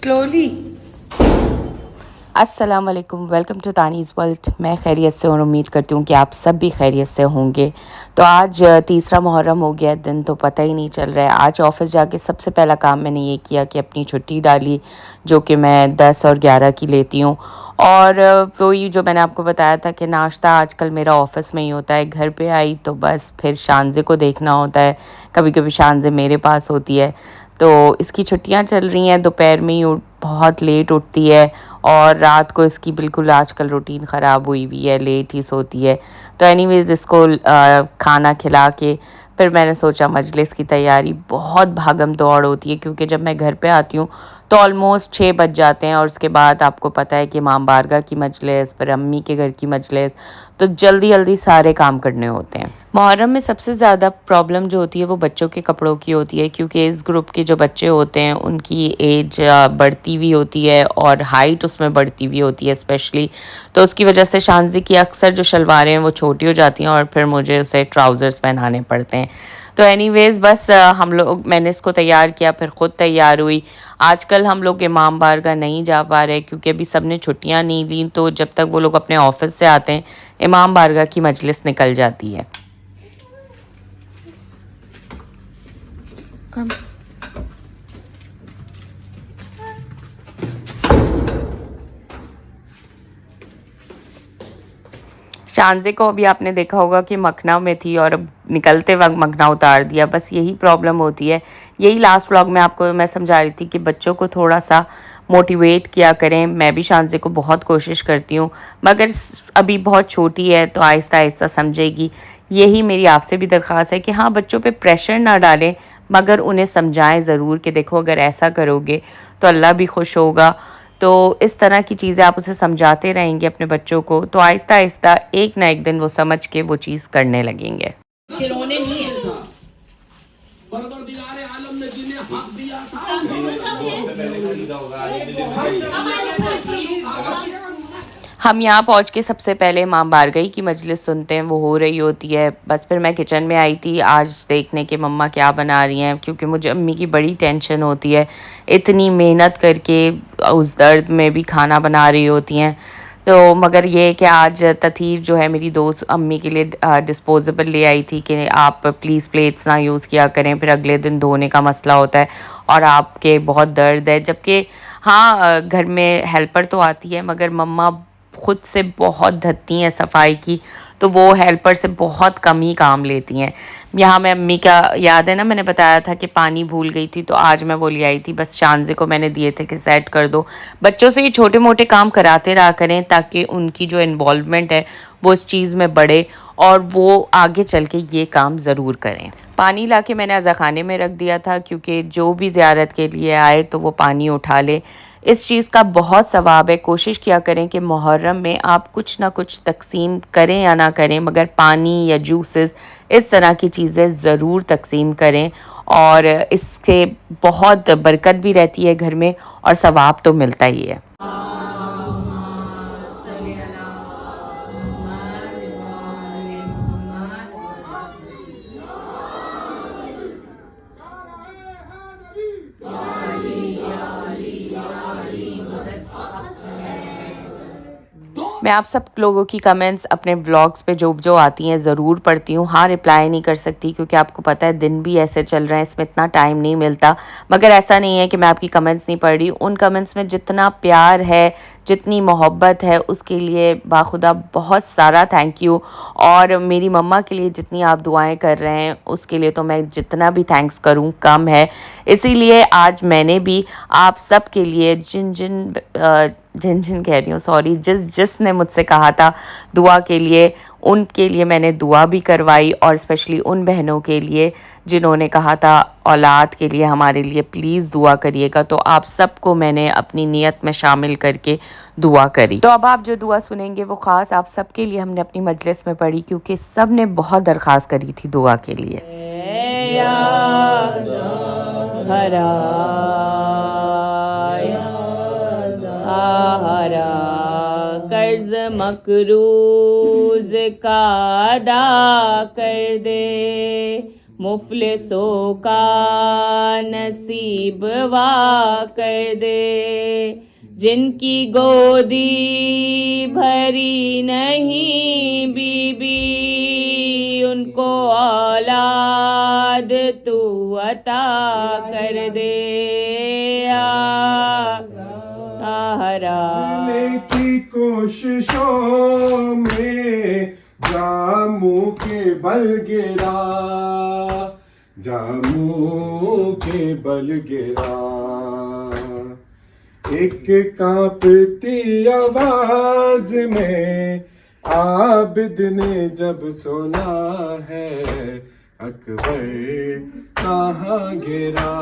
Slowly. अस्सलाम वालेकुम, welcome to तानीज़ world. मैं खैरियत से और उम्मीद करती हूँ कि आप सब भी खैरियत से होंगे। तो आज तीसरा मुहर्रम हो गया, दिन तो पता ही नहीं चल रहा है। आज ऑफ़िस जाके सबसे पहला काम मैंने ये किया कि अपनी छुट्टी डाली, जो कि मैं 10 और 11 की लेती हूँ। और वही जो मैंने आपको बताया था कि नाश्ता आजकल मेरा ऑफ़िस में ही होता है। घर पे आई तो बस फिर शानज़े को देखना होता है, कभी-कभी शानज़े मेरे पास होती है। तो इसकी छुट्टियाँ चल रही हैं, दोपहर में ही बहुत लेट उठती है और रात को इसकी बिल्कुल आजकल रूटीन ख़राब हुई हुई है, लेट ही सोती है। तो एनीवेज़ इसको खाना खिला के फिर मैंने सोचा मजलिस की तैयारी। बहुत भागम दौड़ होती है क्योंकि जब मैं घर पे आती हूँ तो ऑलमोस्ट 6 बज जाते हैं और उसके बाद आपको पता है कि इमाम बारगाह की मजलिस, फिर अम्मी के घर की मजलिस, तो जल्दी-जल्दी सारे काम करने होते हैं। मुहर्रम में सबसे ज़्यादा प्रॉब्लम जो होती है वो बच्चों के कपड़ों की होती है क्योंकि इस ग्रुप के जो बच्चे होते हैं उनकी एज बढ़ती हुई होती है और हाइट उसमें बढ़ती हुई होती है स्पेशली। तो उसकी वजह से शानज़ी की अक्सर जो शलवारें हैं वो छोटी हो जाती हैं और फिर मुझे उसे ट्राउज़र्स पहनाने पड़ते हैं। तो एनीवेज़ बस मैंने इसको तैयार किया, फिर ख़ुद तैयार हुई। आजकल हम लोग इमाम बारगाह नहीं जा पा रहे क्योंकि अभी सब ने छुट्टियाँ नहीं ली, तो जब तक वो लोग अपने ऑफ़िस से आते हैं इमाम बारगाह की मजलिस निकल जाती है। कम। शानज़े को अभी आपने देखा होगा कि मखना में थी और अब निकलते वक्त मखना उतार दिया। बस यही प्रॉब्लम होती है। यही लास्ट व्लॉग में आपको मैं समझा रही थी कि बच्चों को थोड़ा सा मोटिवेट किया करें। मैं भी शानज़े को बहुत कोशिश करती हूँ, मगर अभी बहुत छोटी है तो आहिस्ता आहिस्ता समझेगी। यही मेरी आपसे भी दरख्वास्त है कि हाँ, बच्चों पे प्रेशर ना डालें, मगर उन्हें समझाएं ज़रूर कि देखो अगर ऐसा करोगे तो अल्लाह भी खुश होगा। तो इस तरह की चीज़ें आप उसे समझाते रहेंगे अपने बच्चों को तो आहिस्ता आहिस्ता एक ना एक दिन वो समझ के वो चीज़ करने लगेंगे। खिलौने नहीं है। परवरदिगार आलम ने जिन्हें हक दिया था हम यहाँ पहुँच के सबसे पहले इमाम बारगाह की मजलिस सुनते हैं, वो हो रही होती है। बस फिर मैं किचन में आई थी आज देखने कि मम्मा क्या बना रही हैं, क्योंकि मुझे अम्मी की बड़ी टेंशन होती है। इतनी मेहनत करके उस दर्द में भी खाना बना रही होती हैं। तो मगर ये कि आज तथीर जो है मेरी दोस्त अम्मी के लिए डिस्पोजेबल ले आई थी कि आप प्लीज़ प्लेट्स ना यूज़ किया करें, फिर अगले दिन धोने का मसला होता है और आपके बहुत दर्द है। जबकि हाँ, घर में हेल्पर तो आती है मगर मम्मा खुद से बहुत धत्ती हैं सफाई की, तो वो हेल्पर से बहुत कम ही काम लेती हैं। यहाँ मैं अम्मी का याद है ना, मैंने बताया था कि पानी भूल गई थी तो आज मैं वो ले आई थी। बस शानज़े को मैंने दिए थे कि सेट कर दो। बच्चों से ये छोटे मोटे काम कराते रहा करें ताकि उनकी जो इन्वॉल्वमेंट है वो इस चीज़ में बढ़े और वो आगे चल के ये काम ज़रूर करें। पानी लाके मैंने अज़ाखाने में रख दिया था क्योंकि जो भी ज़ियारत के लिए आए तो वो पानी उठा ले। इस चीज़ का बहुत सवाब है। कोशिश किया करें कि मुहर्रम में आप कुछ ना कुछ तक़सीम करें या ना करें, मगर पानी या जूसेस इस तरह की चीज़ें ज़रूर तक़सीम करें और इससे बहुत बरकत भी रहती है घर में और सवाब तो मिलता ही है। मैं आप सब लोगों की कमेंट्स अपने व्लॉग्स पे जो जो आती हैं ज़रूर पढ़ती हूँ। हाँ, रिप्लाई नहीं कर सकती क्योंकि आपको पता है दिन भी ऐसे चल रहे हैं, इसमें इतना टाइम नहीं मिलता। मगर ऐसा नहीं है कि मैं आपकी कमेंट्स नहीं पढ़ रही। उन कमेंट्स में जितना प्यार है, जितनी मोहब्बत है, उसके लिए बाखुदा बहुत सारा थैंक यू। और मेरी मम्मा के लिए जितनी आप दुआएं कर रहे हैं उसके लिए तो मैं जितना भी थैंक्स करूँ कम है। इसीलिए आज मैंने भी आप सब के लिए जिन जिन कह रही हूँ, सॉरी, जिसने मुझसे कहा था दुआ के लिए, उनके लिए मैंने दुआ भी करवाई। और स्पेशली उन बहनों के लिए जिन्होंने कहा था औलाद के लिए हमारे लिए प्लीज़ दुआ करिएगा, तो आप सबको मैंने अपनी नीयत में शामिल करके दुआ करी। तो अब आप जो दुआ सुनेंगे वो ख़ास आप सबके लिए हमने अपनी मजलिस में पढ़ी क्योंकि सब ने बहुत दरख्वास्त करी थी दुआ के लिए। कर्ज मकरूज का अदा कर दे, मुफलिसों का नसीब वा कर दे, जिनकी गोदी भरी नहीं बीबी, उनको औलाद तू अता कर दे। जीने की कोशिशों में जामू के बल गिरा, जामू के बल गिरा। एक कांपती आवाज में आबिद ने जब सुना है, अकबर कहाँ गिरा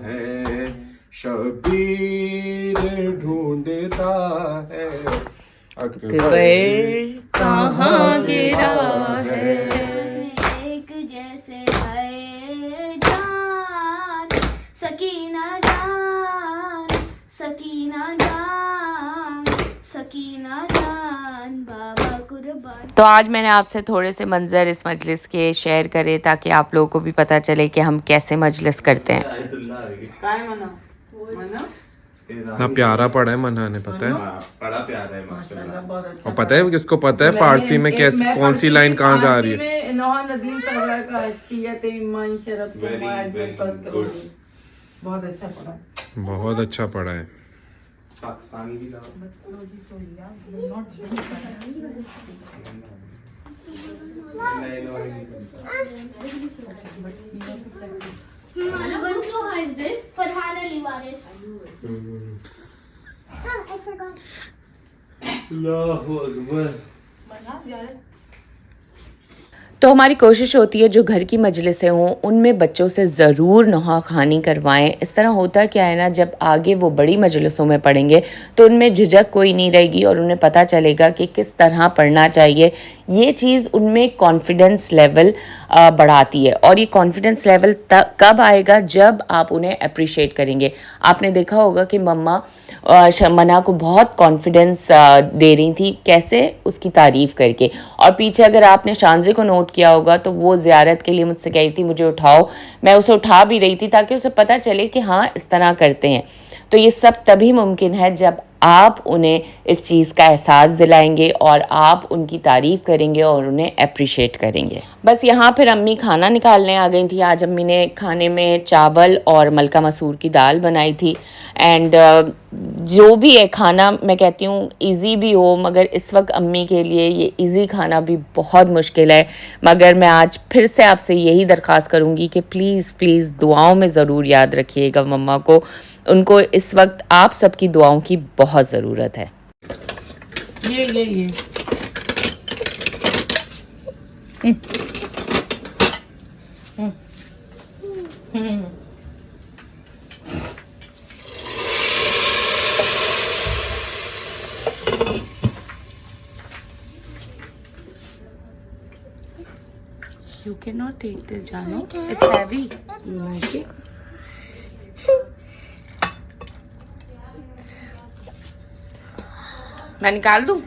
है, शबीर ढूंढता है, अकबर कहाँ गिरा है। एक जैसे है जान, सकीना जान, सकीना जान, सकीना जान, बाबा कुर्बान। तो आज मैंने आपसे थोड़े से मंजर इस मजलिस के शेयर करे ताकि आप लोगों को भी पता चले कि हम कैसे मजलिस करते हैं। ना प्यारा पढ़ा है मन्ना ने, पता है बड़ा प्यारा है माशाल्लाह। और पता है किसको पता है फारसी में कैसे कौन सी लाइन कहाँ जा रही है। बहुत अच्छा पढ़ा, बहुत अच्छा पढ़ा है। पाकिस्तानी भी लाओ। Who is this? Farhana Liwaris. I forgot. अल्लाहु अकबर। तो हमारी कोशिश होती है जो घर की मजलिसें हों उनमें बच्चों से ज़रूर नहा खानी करवाएं। इस तरह होता क्या है ना, जब आगे वो बड़ी मजलिसों में पढ़ेंगे तो उनमें झिझक कोई नहीं रहेगी और उन्हें पता चलेगा कि किस तरह पढ़ना चाहिए। ये चीज़ उनमें कॉन्फिडेंस लेवल बढ़ाती है और ये कॉन्फिडेंस लेवल कब आएगा, जब आप उन्हें अप्रिशिएट करेंगे। आपने देखा होगा कि मम्मा मना को बहुत कॉन्फिडेंस दे रही थी, कैसे, उसकी तारीफ़ करके। और पीछे अगर आपने शानज़े को नोट किया होगा तो वो ज़ियारत के लिए मुझसे कही थी मुझे उठाओ, मैं उसे उठा भी रही थी ताकि उसे पता चले कि हाँ इस तरह करते हैं। तो ये सब तभी मुमकिन है जब आप उन्हें इस चीज़ का एहसास दिलाएंगे और आप उनकी तारीफ़ करेंगे और उन्हें अप्रिशिएट करेंगे। बस यहाँ फिर अम्मी खाना निकालने आ गई थी। आज अम्मी ने खाने में चावल और मलका मसूर की दाल बनाई थी। एंड जो भी है खाना, मैं कहती हूँ इजी भी हो, मगर इस वक्त अम्मी के लिए ये इजी खाना भी बहुत मुश्किल है। मगर मैं आज फिर से आपसे यही दरख्वास्त करूँगी कि प्लीज़ प्लीज़ दुआओं में ज़रूर याद रखिएगा मम्मा को। उनको इस वक्त आप सबकी दुआओं की बहुत ज़रूरत है। ये You cannot take this, Jano. It's heavy. You like it? मैं निकाल दूँ?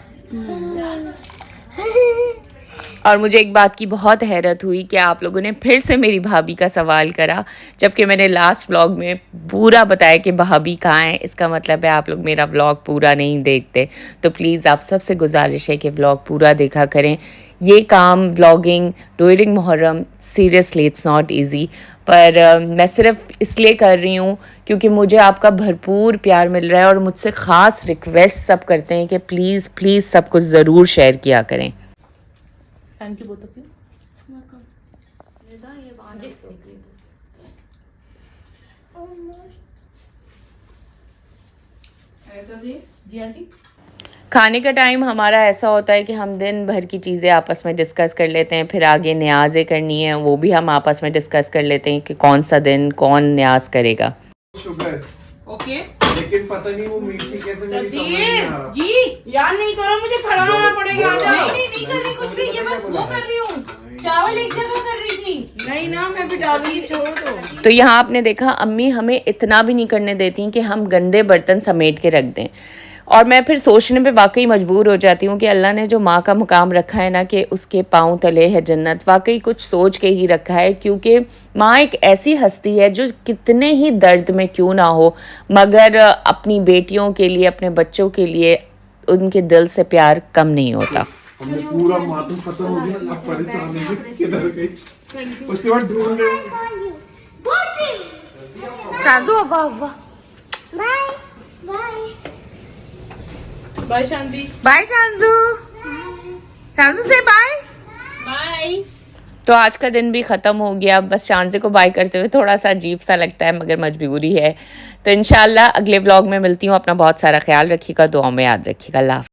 और मुझे एक बात की बहुत हैरत हुई कि आप लोगों ने फिर से मेरी भाभी का सवाल करा, जबकि मैंने लास्ट व्लॉग में पूरा बताया कि भाभी कहाँ है। इसका मतलब है आप लोग मेरा व्लॉग पूरा नहीं देखते। तो प्लीज़ आप सबसे गुजारिश है कि व्लॉग पूरा देखा करें। ये काम vlogging during Muharram, seriously it's not easy, पर मैं सिर्फ इसलिए कर रही हूँ क्योंकि मुझे आपका भरपूर प्यार मिल रहा है और मुझसे ख़ास रिक्वेस्ट सब करते हैं कि प्लीज़ प्लीज़ सब कुछ ज़रूर शेयर किया करें। Thank you both of you. खाने का टाइम हमारा ऐसा होता है कि हम दिन भर की चीज़ें आपस में डिस्कस कर लेते हैं, फिर आगे न्याज़ें करनी है वो भी हम आपस में डिस्कस कर लेते हैं कि कौन सा दिन कौन न्याज करेगा। शुगर ओके लेकिन पता नहीं वो मीठी कैसे मेरी समझ नहीं आ रहा। जी यार नहीं करो, मुझे खड़ा होना पड़ेगा। आ जाओ। नहीं कर रही कुछ भी, ये बस वो कर रही हूँ, चावल एक जगह कर रही थी। नहीं ना, मैं भी डालूंगी, छोड़ दो। तो यहाँ आपने देखा अम्मी हमें इतना भी नहीं करने देती कि हम गंदे बर्तन समेट के रख दें। और मैं फिर सोचने पे वाकई मजबूर हो जाती हूँ कि अल्लाह ने जो माँ का मुकाम रखा है ना कि उसके पाँव तले है जन्नत, वाकई कुछ सोच के ही रखा है, क्योंकि माँ एक ऐसी हस्ती है जो कितने ही दर्द में क्यों ना हो मगर अपनी बेटियों के लिए, अपने बच्चों के लिए उनके दिल से प्यार कम नहीं होता। हमने पूरा मातम खत्म हो गया, अब परेशान है किधर गई, उसके बाद ढूंढ रहे हैं। शांजू वाह वाह, बाय बाय बाय शांति, बाय शांजू, शांजू से बाय बाय। तो आज का दिन भी ख़त्म हो गया। बस शांजे को बाय करते हुए थोड़ा सा अजीब सा लगता है मगर मजबूरी है। तो इंशाल्लाह अगले व्लॉग में मिलती हूँ। अपना बहुत सारा ख्याल रखिएगा, दुआओं में याद रखिएगा। अल्लाह हाफ़िज़।